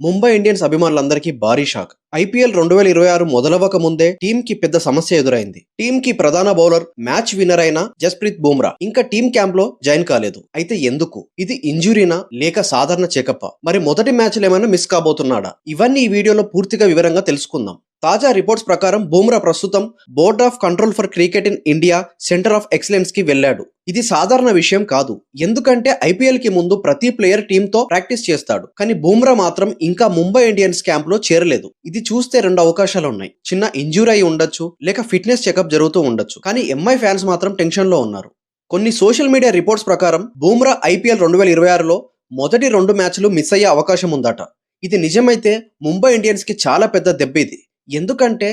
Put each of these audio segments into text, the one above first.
Mumbai Indians అభిమానులందరికీ భారీ shock. IPL 2026 మొదలవక ముందే టీం కి పెద్ద సమస్య ఎదురైంది. టీం కి ప్రధాన బౌలర్, మ్యాచ్ విన్నర్ అయిన జస్ప్రీత్ బుమ్రా ఇంకా టీం క్యాంప్ లో జాయిన్ కాలేదు. అయితే ఎందుకు? ఇది ఇంజురీనా లేక సాధారణ చెకప్? మరి మొదటి మ్యాచ్లు ఏమైనా మిస్ కాబోతున్నాడా? ఇవన్నీ ఈ వీడియోలో పూర్తిగా వివరంగా తెలుసుకుందాం. తాజా రిపోర్ట్స్ ప్రకారం బుమ్రా ప్రస్తుతం board of control for cricket in India centre of excellence కి వెళ్లాడు. ఇది సాధారణ విషయం కాదు, ఎందుకంటే ఐపీఎల్ కి ముందు ప్రతి ప్లేయర్ టీమ్ తో ప్రాక్టీస్ చేస్తాడు. కానీ బుమ్రా మాత్రం ఇంకా ముంబై ఇండియన్స్ క్యాంప్ లో చేరలేదు. ఇది చూస్తే రెండు అవకాశాలు ఉన్నాయి. చిన్న ఇంజూరీ అయి ఉండొచ్చు, లేక ఫిట్నెస్ చెకప్ జరుగుతూ ఉండొచ్చు. కానీ ఎంఐ ఫ్యాన్స్ మాత్రం టెన్షన్ లో ఉన్నారు. కొన్ని సోషల్ మీడియా రిపోర్ట్స్ ప్రకారం బుమ్రా ఐపీఎల్ 2026లో మొదటి 2 మ్యాచ్లు మిస్ అయ్యే అవకాశం ఉందట. ఇది నిజమైతే ముంబై ఇండియన్స్ కి చాలా పెద్ద దెబ్బ ఇది. ఎందుకంటే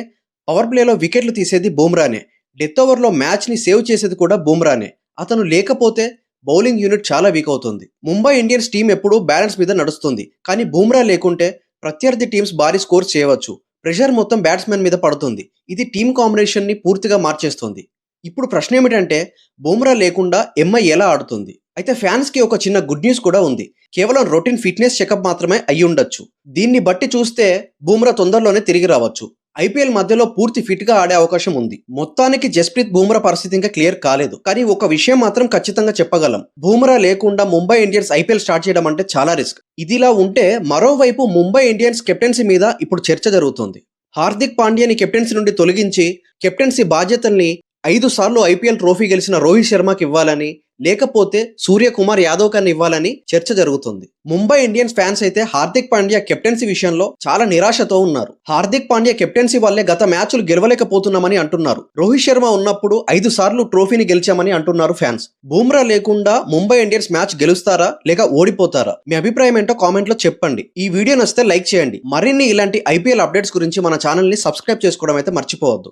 పవర్ ప్లేలో వికెట్లు తీసేది బుమ్రానే, డెత్ ఓవర్ లో మ్యాచ్ ని సేవ్ చేసేది కూడా బుమ్రానే. అతను లేకపోతే బౌలింగ్ యూనిట్ చాలా వీక్ అవుతుంది. ముంబై ఇండియన్స్ టీం ఎప్పుడూ బ్యాలెన్స్ మీద నడుస్తుంది. కానీ బుమ్రా లేకుంటే ప్రత్యర్థి టీమ్స్ భారీ స్కోర్ చేయవచ్చు. ప్రెషర్ మొత్తం బ్యాట్స్మెన్ మీద పడుతుంది. ఇది టీం కాంబినేషన్ ని పూర్తిగా మార్చేస్తుంది. ఇప్పుడు ప్రశ్న ఏమిటంటే, బుమ్రా లేకుండా ఎంఐ ఎలా ఆడుతుంది? అయితే ఫ్యాన్స్ కి ఒక చిన్న గుడ్ న్యూస్ కూడా ఉంది. కేవలం రొటీన్ ఫిట్నెస్ చెకప్ మాత్రమే అయి ఉండొచ్చు. దీన్ని బట్టి చూస్తే బుమ్రా తొందరలోనే తిరిగి రావచ్చు. ఐపీఎల్ మధ్యలో పూర్తి ఫిట్ గా ఆడే అవకాశం ఉంది. మొత్తానికి జస్ప్రీత్ బుమ్రా పరిస్థితి ఇంకా క్లియర్ కాలేదు. కానీ ఒక విషయం మాత్రం ఖచ్చితంగా చెప్పగలం, బుమ్రా లేకుండా ముంబై ఇండియన్స్ ఐపీఎల్ స్టార్ట్ చేయడం అంటే చాలా రిస్క్. ఇదిలా ఉంటే మరోవైపు ముంబై ఇండియన్స్ కెప్టెన్సీ మీద ఇప్పుడు చర్చ జరుగుతుంది. హార్దిక్ పాండ్యాని కెప్టెన్సీ నుండి తొలగించి కెప్టెన్సీ బాధ్యతల్ని 5 సార్లు ఐపీఎల్ ట్రోఫీ గెలిచిన రోహిత్ శర్మకి ఇవ్వాలని, లేకపోతే సూర్యకుమార్ యాదవ్ కన్నా ఇవ్వాలని చర్చ జరుగుతుంది. ముంబై ఇండియన్స్ ఫ్యాన్స్ అయితే హార్దిక్ పాండ్యా కెప్టెన్సీ విషయంలో చాలా నిరాశతో ఉన్నారు. హార్దిక్ పాండ్యా కెప్టెన్సీ వల్లే గత మ్యాచ్లు గెలవలేకపోతున్నామని అంటున్నారు. రోహిత్ శర్మ ఉన్నప్పుడు 5 సార్లు ట్రోఫీని గెలిచామని అంటున్నారు ఫ్యాన్స్. బుమ్రా లేకుండా ముంబై ఇండియన్స్ మ్యాచ్ గెలుస్తారా లేక ఓడిపోతారా? మీ అభిప్రాయం ఏంటో కామెంట్ లో చెప్పండి. ఈ వీడియో నచ్చితే లైక్ చేయండి. మరిన్ని ఇలాంటి ఐపీఎల్ అప్డేట్స్ గురించి మన ఛానల్ ని సబ్స్క్రైబ్ చేసుకోవడం అయితే మర్చిపోవద్దు.